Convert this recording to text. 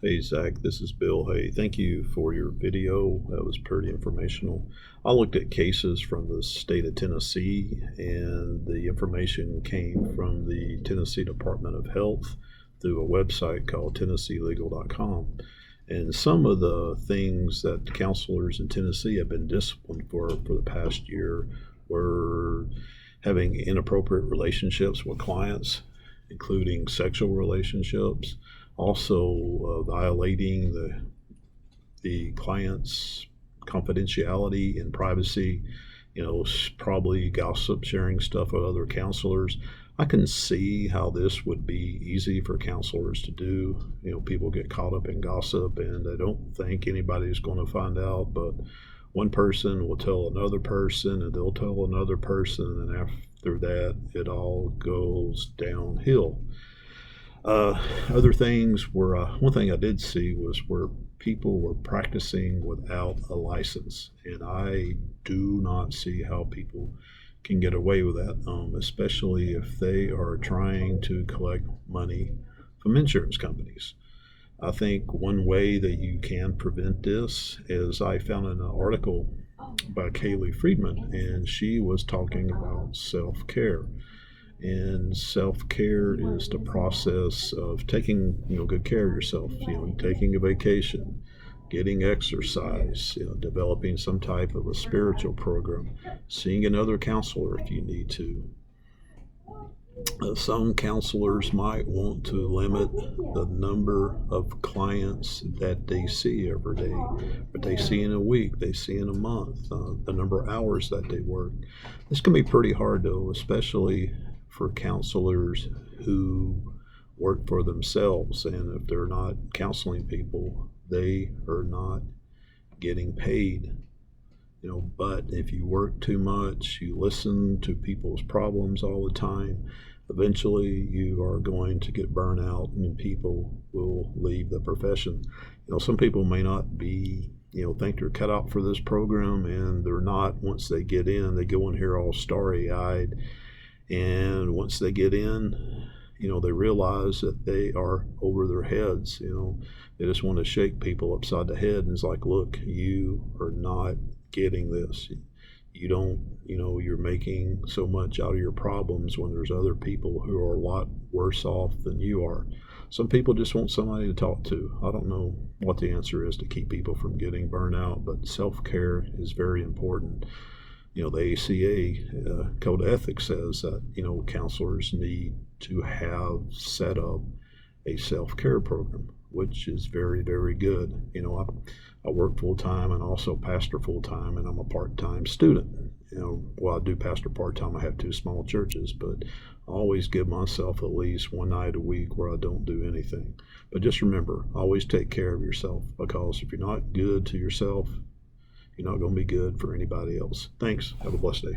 Hey Zach, this is Bill. Hey, thank you for your video. That was pretty informational. I looked at cases from the state of Tennessee, and the information came from the Tennessee Department of Health through a website called TennesseeLegal.com. And some of the things that counselors in Tennessee have been disciplined for the past year were having inappropriate relationships with clients, including sexual relationships, also violating the client's confidentiality and privacy, probably gossip, sharing stuff with other counselors. I can see how this would be easy for counselors to do. People get caught up in gossip and they don't think anybody's going to find out, but one person will tell another person and they'll tell another person, and after that, it all goes downhill. Other things were, one thing I did see was where people were practicing without a license, and I do not see how people can get away with that, especially if they are trying to collect money from insurance companies. I think one way that you can prevent this is I found an article by Kaylee Friedman, and she was talking about self-care. And self-care is the process of taking good care of yourself, taking a vacation, getting exercise, developing some type of a spiritual program, seeing another counselor if you need to. Some counselors might want to limit the number of clients that they see every day, but they see in a week, they see in a month, the number of hours that they work. This can be pretty hard though, especially for counselors who work for themselves, and if they're not counseling people, they are not getting paid. But if you work too much, you listen to people's problems all the time, eventually you are going to get burnt out and people will leave the profession. Some people may not be, think they're cut out for this program, and they're not. Once they get in, they go in here all starry-eyed, and once they get in, they realize that they are over their heads. They just want to shake people upside the head, and it's like, look, you are not getting this. You don't, you're making so much out of your problems when there's other people who are a lot worse off than you are. Some people just want somebody to talk to. I don't know what the answer is to keep people from getting burnt out, but self-care is very important. The ACA Code of Ethics says that, counselors need to have set up a self-care program, which is very, very good. I work full-time and also pastor full-time, and I'm a part-time student. I do pastor part-time. I have two small churches, but I always give myself at least one night a week where I don't do anything. But just remember, always take care of yourself, because if you're not good to yourself, you're not going to be good for anybody else. Thanks. Have a blessed day.